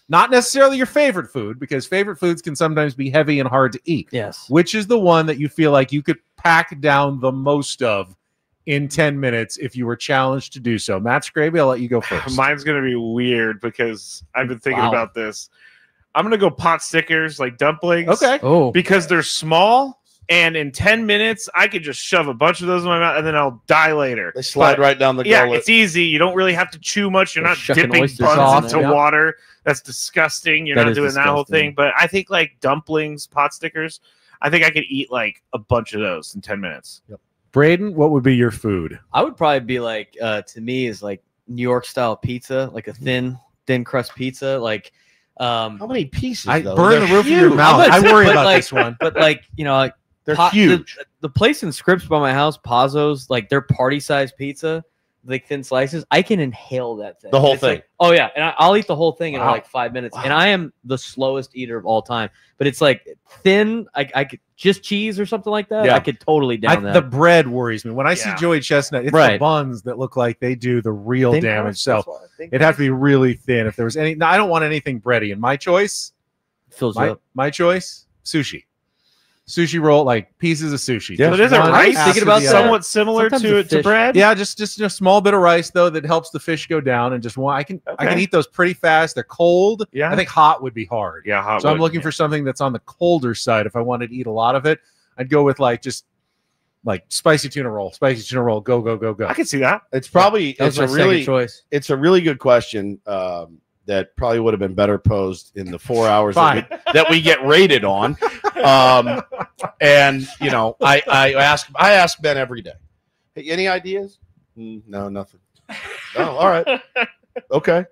Not necessarily your favorite food, because favorite foods can sometimes be heavy and hard to eat. Yes. Which is the one that you feel like you could pack down the most of in 10 minutes if you were challenged to do so? Matt Scraby, I'll let you go first. Mine's going to be weird because I've been thinking about this. I'm going to go pot stickers, like dumplings. Okay. Oh. Because they're small, and in 10 minutes, I could just shove a bunch of those in my mouth, and then I'll die later. They slide right down the gullet. Yeah, it's easy. You don't really have to chew much. You're not Shucking dipping oysters buns off. into water. That's disgusting. You're not doing that whole disgusting. thing. But I think dumplings, pot stickers, I think I could eat a bunch of those in 10 minutes. Yep. Braden, what would be your food? I would probably be to me is New York style pizza, like a thin crust pizza. How many pieces? I though? burn the roof of your mouth. I worry about this one. But They're huge. The place in Scripps by my house, Pazzo's, their party size pizza, thin slices. I can inhale that thing. The whole thing. Oh yeah, and I'll eat the whole thing in 5 minutes. And I am the slowest eater of all time. But it's thin. I could just cheese or something like that. Yeah. I could totally down that. The bread worries me. When I see Joey Chestnut, it's the buns that look like they do the real Thin damage. crust, So it'd have to be really thin. If there was any, I don't want anything bready. And my choice, fills you up. my choice, sushi. Sushi roll, pieces of sushi. Yeah. So there's a rice Thinking about that. somewhat similar Sometimes to the fish- bread. Yeah, just a small bit of rice though that helps the fish go down, and just one. I can eat those pretty fast. They're cold. Yeah. I think hot would be hard. Yeah, hot. So I'm looking for something that's on the colder side. If I wanted to eat a lot of it, I'd go with just Like spicy tuna roll, go, go, go, go. I can see that. It's probably That was it's a my second really choice. it's a really good question that probably would have been better posed in the 4 hours that we get rated on. And you know, I ask Ben every day. Hey, any ideas? No, nothing. Oh, all right, okay.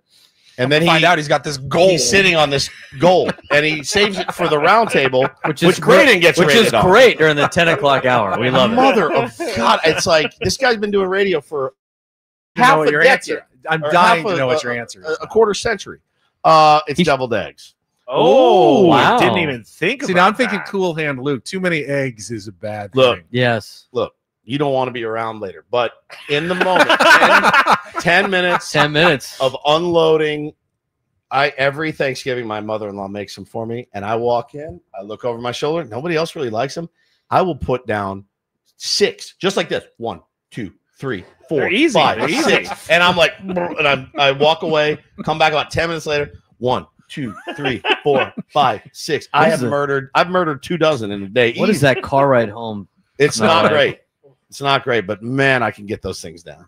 And then Find out he's got this goal. He's sitting on this goal, and he saves it for the round table, which Graydon gets which rated is on. great during the 10 o'clock hour. We love it. Mother of God, it's like this guy's been doing radio for You know half what a your decade. answer. I'm Or dying half to know what your answer is. A quarter century. It's deviled eggs. Oh, wow. I didn't even think See, about now I'm thinking that. cool hand Luke. Too many eggs is a bad Look. thing. Yes. Look, you don't want to be around later, but in the moment, 10 minutes 10 minutes. of unloading. Every Thanksgiving, my mother-in-law makes them for me, and I walk in, I look over my shoulder. Nobody else really likes them. I will put down 6, just like this. 1, 2, 3, 4, They're easy. 5, They're easy. 6. And I'm like, and I walk away, come back about 10 minutes later. 1, 2, 3, 4, 5, 6. I've murdered 2 dozen in a day. What is that car ride home? It's No, not right. great. It's not great, but man, I can get those things down.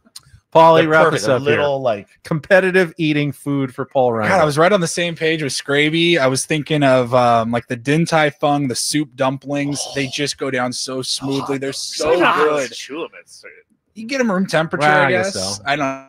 Paulie, They're wrap perfect. us up here. Little like Competitive eating food for Paul Ryan. God, I was right on the same page with Scraby. I was thinking of like the Din Tai Fung, the soup dumplings. They just go down so smoothly. They're so good. You get them room temperature, Well, I I guess guess. so. I don't.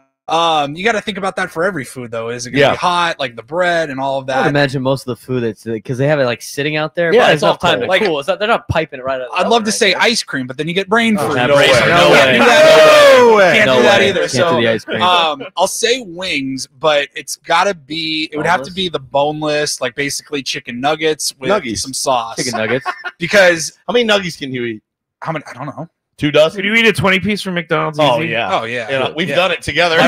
You got to think about that for every food, though. Is it going to Yeah. be hot, like the bread and all of I would that? imagine most of the food that's because they have it like sitting out there. Yeah, but it's enough all time to cold. cool. It's not, they're not piping it right out. of the I'd oven, love to I say guess. ice cream, but then you get brain Oh, food. no No way. way. No way. Can't do that. No way. Can't No do that way. either. Can't So, do the ice cream. I'll say wings, but it's got to be. It would have to Boneless? be the boneless, like basically chicken nuggets with Nuggies. some sauce. Chicken nuggets. Because how many nuggies can you eat? how many? I don't know. 2 dozen? Could you eat a 20-piece from McDonald's? Oh easy? yeah. Oh yeah, Yeah, we've Yeah. done it together.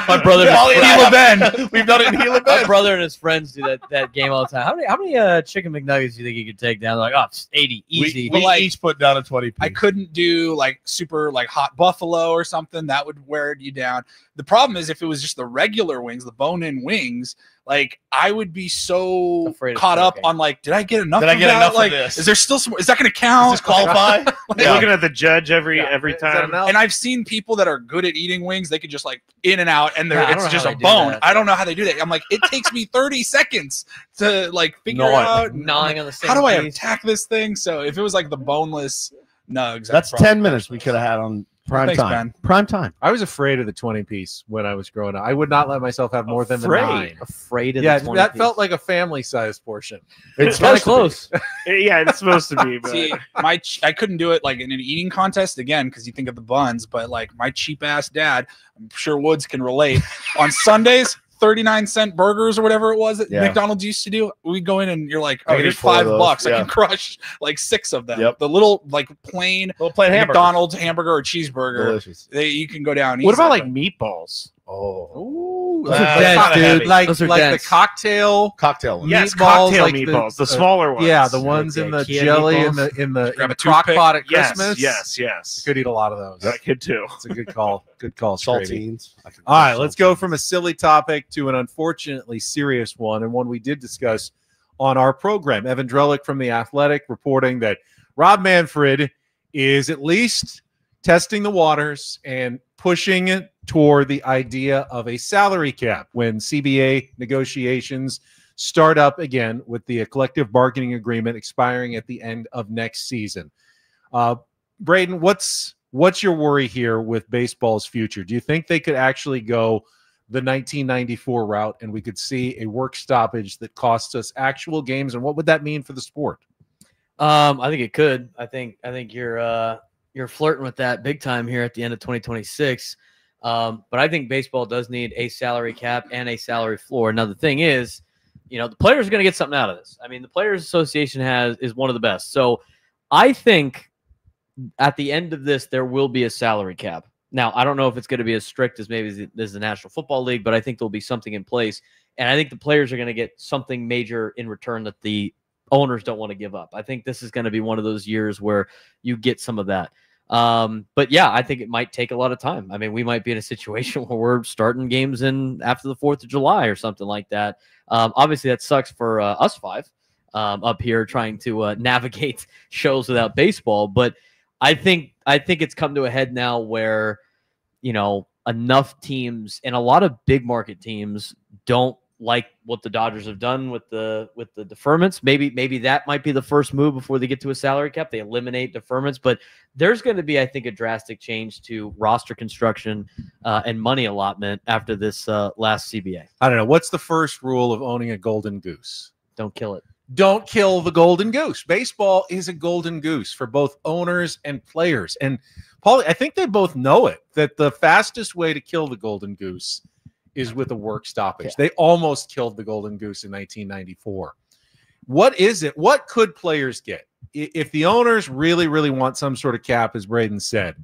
My brother, Paulie and I Gila have- We've done it in Gila my Bend. brother and his friends do that game all the time. How many chicken McNuggets do you think you could take down? They're like, oh, it's 80, easy. We like- each put down a 20 piece. I couldn't do like super like hot buffalo or something that would wear you down. The problem is if it was just the regular wings, the bone-in wings, like I would be so Afraid of caught up choking. on like, did I get enough? Did I of get that? enough of Like, this? is there still some? Is that going to count? Does this qualify? You're looking at the judge every Is that time. enough? And I've seen people that are good at eating wings. They could just like in and out, and Yeah, I don't it's know just how a they do bone. that. I don't know how they do that. I'm like, it takes me 30 seconds to like figure Gnaw it. out Gnawing on the same how do I piece. attack this thing. So if it was like the boneless nugs, That's 10 minutes we could have had on prime Thanks, time. Ben. Prime time. I was afraid of the 20 piece when I was growing up. I would not let myself have more than the Afraid? 9. Afraid of Yeah, the 20 that piece. felt like a family size portion. It's kind of supposed to be. close. Yeah, it's supposed to be. But See, I couldn't do it like in an eating contest again because you think of the buns, but like my cheap ass dad, I'm sure Woods can relate. On Sundays, 39-cent burgers or whatever it was that Yeah. McDonald's used to do. We go in and you're like, I oh, can here's eat 4 of those, $5. I yeah. can crush like 6 of them. Yep. The little like plain Well, plain hamburger. McDonald's hamburger or cheeseburger. Delicious. You can go down. what about easy, like meatballs? Oh. Those are That's dense, kinda dude. heavy. Like Those are the dense. cocktail. Cocktail one. Yes, Meatballs, cocktail like meatballs, the the smaller ones. Yeah, the ones Like in the the Kia jelly meatballs? in the Grab a crock toothpick. pot at Yes, Christmas. yes. Could eat a lot of those. I could too. It's a good call. Good call, Scravy. Saltines. All right, let's go from a silly topic to an unfortunately serious one, and one we did discuss on our program. Evan Drellick from The Athletic reporting that Rob Manfred is at least testing the waters and pushing toward the idea of a salary cap when CBA negotiations start up again with the collective bargaining agreement expiring at the end of next season. Braden, what's your worry here with baseball's future? Do you think they could actually go the 1994 route and we could see a work stoppage that costs us actual games? And what would that mean for the sport? I think it could. I think you're flirting with that big time here at the end of 2026. But I think baseball does need a salary cap and a salary floor. Now the thing is, the players are going to get something out of this. I mean, the Players Association is one of the best. So I think at the end of this, there will be a salary cap. Now, I don't know if it's going to be as strict as maybe as the National Football League, but I think there'll be something in place. And I think the players are going to get something major in return that the owners don't want to give up. I think this is going to be one of those years where you get some of that. But yeah, I think it might take a lot of time. I mean, we might be in a situation where we're starting games in after the 4th of July or something like that. Obviously that sucks for us 5 up here trying to navigate shows without baseball, but I think it's come to a head now where, enough teams and a lot of big market teams don't like what the Dodgers have done with the deferments. Maybe that might be the first move before they get to a salary cap. They eliminate deferments, but there's going to be, I think, a drastic change to roster construction and money allotment after this last CBA. I don't know. What's the first rule of owning a golden goose? Don't kill it. Don't kill the golden goose. Baseball is a golden goose for both owners and players. And Paulie, I think they both know it, that the fastest way to kill the golden goose is with a work stoppage. They almost killed the golden goose in 1994. What is it? What could players get? If the owners really, really want some sort of cap, as Braden said,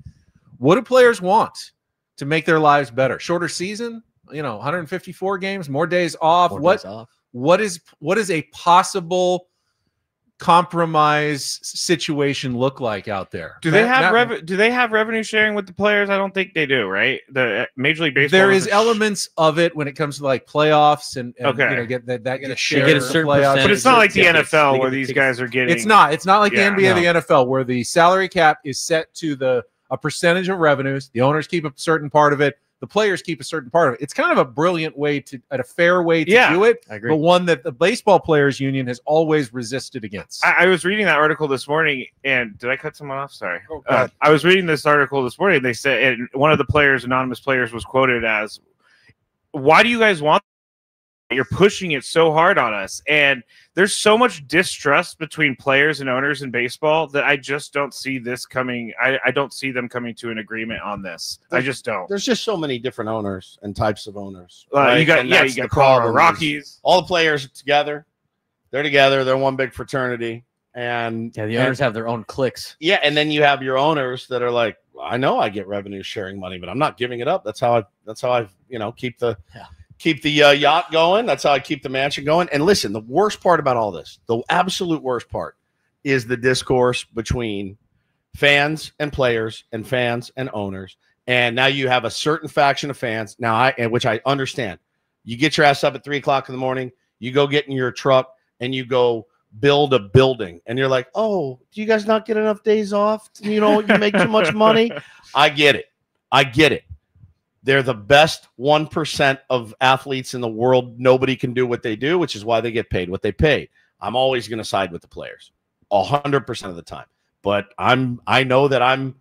what do players want to make their lives better? Shorter season, 154 games, more days off. What is a possible compromise situation look like out there? Do they have revenue sharing with the players? I don't think they do, right? The Major League Baseball. There is elements of it when it comes to like playoffs and okay. Get a share of the playoffs. But it's not like the NFL where these guys are getting. It's not like the NBA or the NFL where the salary cap is set to a percentage of revenues. The owners keep a certain part of it. The players keep a certain part of it. It's kind of a brilliant way a fair way to do it, I agree. but one that the Baseball Players Union has always resisted against. I was reading that article this morning, and did I cut someone off? Sorry. I was reading this article this morning. They said, and one of the players, anonymous players, was quoted as, "Why do you guys want? You're pushing it so hard on us." And there's so much distrust between players and owners in baseball that I just don't see this coming. I don't see them coming to an agreement on this. I just don't. There's just so many different owners and types of owners. You got Colorado Rockies. All the players together. They're together. They're one big fraternity. And the owners have their own cliques. Yeah, and then you have your owners that are like, I know I get revenue sharing money, but I'm not giving it up. That's how I keep the yacht going. That's how I keep the mansion going. And listen, the worst part about all this, the absolute worst part, is the discourse between fans and players and fans and owners. And now you have a certain faction of fans now, which I understand. You get your ass up at 3:00 in the morning, you go get in your truck and you go build a building. And you're like, oh, do you guys not get enough days off? You make too much money. I get it. They're the best 1% of athletes in the world. Nobody can do what they do, which is why they get paid what they pay. I'm always going to side with the players 100% of the time. But I know that I'm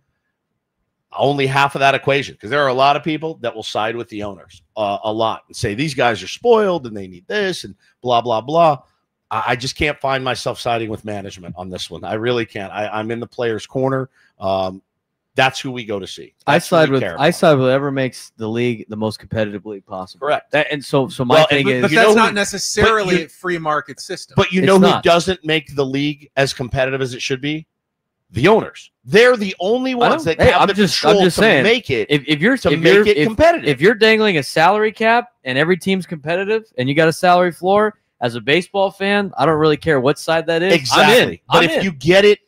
only half of that equation, because there are a lot of people that will side with the owners a lot and say these guys are spoiled and they need this and blah, blah, blah. I just can't find myself siding with management on this one. I really can't. I'm in the players' corner. That's who we go to see. I side with whoever makes the league the most competitive league possible. Correct. So my thing is, but that's not necessarily a free market system. But who doesn't make the league as competitive as it should be? The owners. They're the only ones that have the control to make it. If you're competitive. If you're dangling a salary cap and every team's competitive and you got a salary floor, as a baseball fan, I don't really care what side that is. Exactly. But if you get it,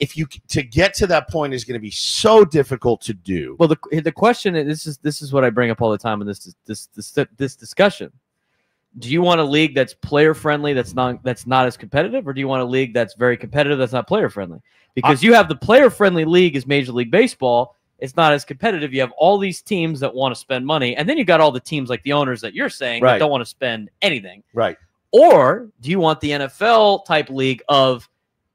to get to that point is going to be so difficult to do. Well, the question is, this is what I bring up all the time in this discussion. Do you want a league that's player friendly, that's not as competitive, or do you want a league that's very competitive, that's not player friendly? Because you have the player friendly league as Major League Baseball. It's not as competitive. You have all these teams that want to spend money, and then you got all the teams like the owners that you're saying that don't want to spend anything. Right. Or do you want the NFL type league of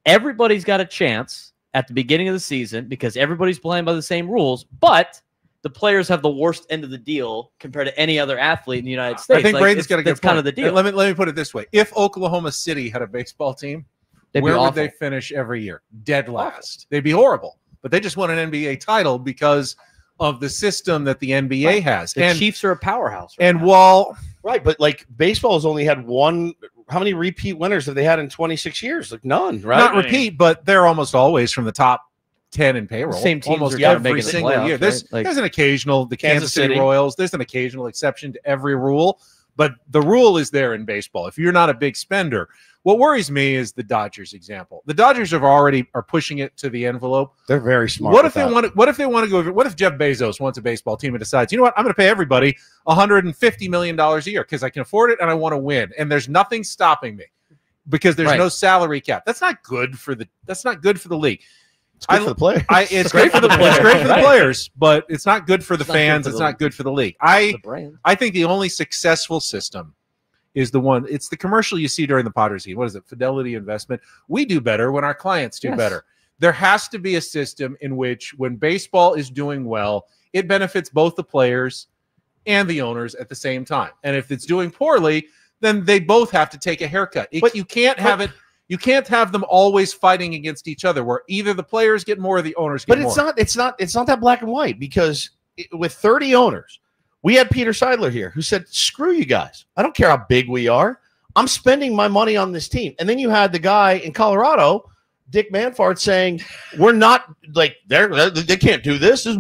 everybody's got a chance at the beginning of the season because everybody's playing by the same rules, but the players have the worst end of the deal compared to any other athlete in the United States? I think Braden's got a good point. Kind of the deal. Let me put it this way. If Oklahoma City had a baseball team, where would they finish every year? Dead last. They'd be horrible. But they just won an NBA title because of the system that the NBA has. The Chiefs are a powerhouse. But like baseball has only had one. How many repeat winners have they had in 26 years? Like none, right? Not repeat, but they're almost always from the top 10 in payroll. Same teams almost are every single playoffs, year. Right? There's an occasional, the Kansas City Royals. There's an occasional exception to every rule, but the rule is there in baseball. If you're not a big spender, what worries me is the Dodgers example. The Dodgers are pushing it to the envelope. They're very smart. What if they want to go? What if Jeff Bezos wants a baseball team and decides, you know what, I'm going to pay everybody $150 million a year because I can afford it and I want to win, and there's nothing stopping me because there's no salary cap. That's not good for the league. It's good for the players. It's great for the players. It's great for the players, but it's not good for the fans. It's not good for the league. I think the only successful system is the one. It's the commercial you see during the Padres game. What is it? Fidelity Investment. We do better when our clients do better. There has to be a system in which, when baseball is doing well, it benefits both the players and the owners at the same time. And if it's doing poorly, then they both have to take a haircut. But you can't have it. You can't have them always fighting against each other, where either the players get more or the owners get more. But it's not that black and white, because with 30 owners, we had Peter Seidler here who said, "Screw you guys. I don't care how big we are. I'm spending my money on this team." And then you had the guy in Colorado, Dick Manfard, saying, "We're not like they can't do this." This is,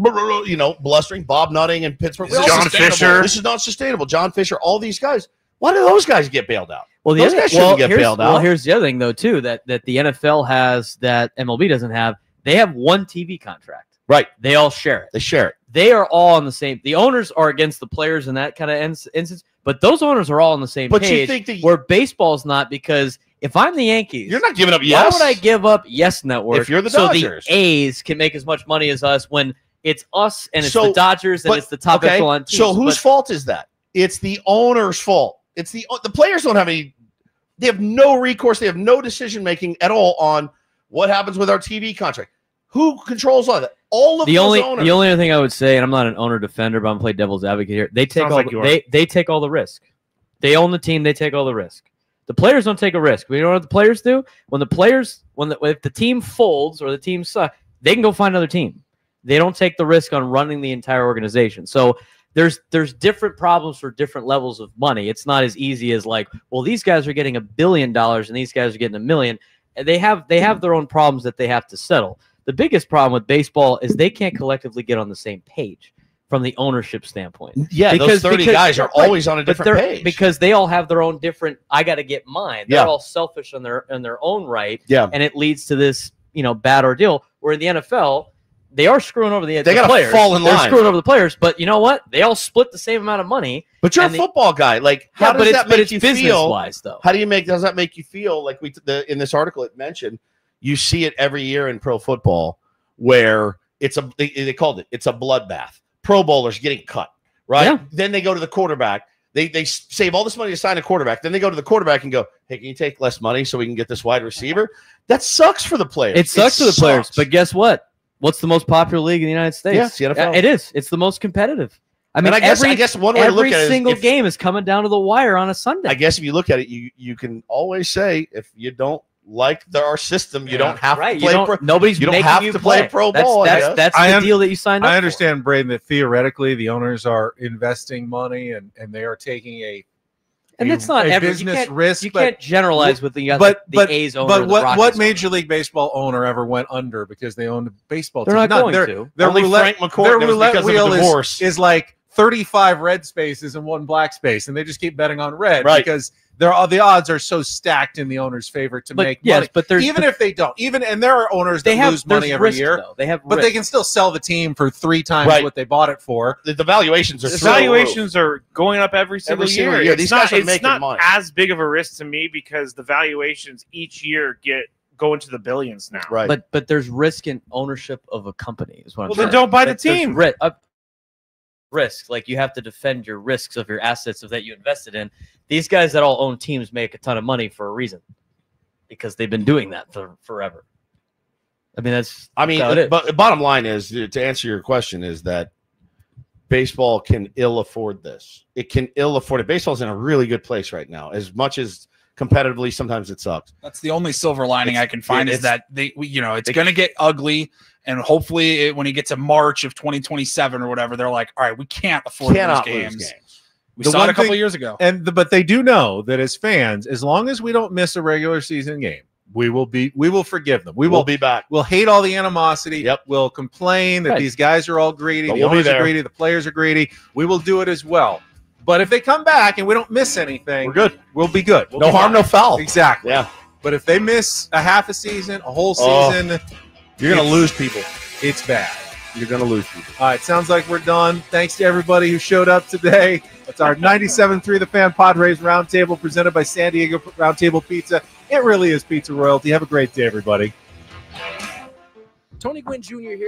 blustering. Bob Nutting in Pittsburgh. John Fisher. This is not sustainable. John Fisher. All these guys. Why do those guys get bailed out? Well, those guys shouldn't get bailed out. Well, here's the other thing, though, too, that the NFL has that MLB doesn't have. They have one TV contract. Right. They all share it. They share it. They are all on the same. The owners are against the players in that kind of instance, but those owners are all on the same page. You think where baseball's not, because if I'm the Yankees, you're not giving up Yes. Why would I give up Yes Network if you're the Dodgers? So the A's can make as much money as us when it's us and it's the Dodgers and it's the top echelon teams. So whose fault is that? It's the owner's fault. It's the players don't have any. They have no recourse. They have no decision making at all on what happens with our TV contract. Who controls all that? All of those owners. The only other thing I would say, and I'm not an owner defender, but I'm playing devil's advocate here. They take they take all the risk. They own the team. They take all the risk. The players don't take a risk. You know what the players do? If the team folds or the team sucks, they can go find another team. They don't take the risk on running the entire organization. So there's different problems for different levels of money. It's not as easy as like, well, these guys are getting $1 billion and these guys are getting $1 million. And they have their own problems that they have to settle. The biggest problem with baseball is they can't collectively get on the same page from the ownership standpoint. Yeah, those 30 guys are always on a different page because they all have their own different. I got to get mine. They're all selfish in their own right. Yeah, and it leads to this bad ordeal. Where in the NFL, they are screwing over the players. Fall in line. They're screwing over the players, but you know what? They all split the same amount of money. But you're a football guy. Like, how does that make you feel? Wise, though. Does that make you feel like in this article it mentioned? You see it every year in pro football where they called it's a bloodbath. Pro bowlers getting cut, right? Yeah. Then they go to the quarterback. They save all this money to sign a quarterback. Then they go to the quarterback and go, "Hey, can you take less money so we can get this wide receiver?" That sucks for the players. It sucks for the players. But guess what? What's the most popular league in the United States? Yes, the NFL. It is. It's the most competitive. I mean, I guess one way to look at it is every single game is coming down to the wire on a Sunday. I guess if you look at it, you can always say if you don't like our system, you don't have to play. Nobody's you don't have to play pro ball. That's the deal that you signed up. I understand, Braden, that theoretically the owners are investing money and they are taking a that's not every business risk. You can't generalize with the A's owner. But what Major League Baseball owner ever went under because they owned a baseball team? They're not going to. Their roulette, Frank McCourt, their roulette wheel is like 35 red spaces and 1 black space, and they just keep betting on red because the odds are so stacked in the owner's favor to make money. But if they don't, and there are owners that lose money every year. They have, but they can still sell the team for 3 times what they bought it for. The valuations are going up every single year. These guys are making not money. as big of a risk to me because the valuations each year go into the billions now. Right. But there's risk in ownership of a company. Is what I'm saying. Then don't buy the team. Risks, like you have to defend your risks of your assets that you invested in. These guys that all own teams make a ton of money for a reason because they've been doing that for forever. But bottom line is, to answer your question, is that baseball can ill afford this. It can ill afford it. Baseball's in a really good place right now. As much as competitively, sometimes it sucks. That's the only silver lining I can find is that it's going to get ugly. And hopefully when you get to March of 2027 or whatever, they're like, all right, we can't afford those games. We saw it a couple of years ago. But they do know that as fans, as long as we don't miss a regular season game, we will forgive them. We'll be back. We'll hate all the animosity. Yep. We'll complain that these guys are all greedy. The owners are greedy. The players are greedy. We will do it as well. But if they come back and we don't miss anything, we're good. We'll be good. No harm, no foul. Exactly. Yeah. But if they miss a half a season, a whole season, you're going to lose people. It's bad. You're going to lose people. All right. Sounds like we're done. Thanks to everybody who showed up today. That's our 97.3 The Fan Padres Roundtable presented by San Diego Roundtable Pizza. It really is pizza royalty. Have a great day, everybody. Tony Gwynn Jr. here.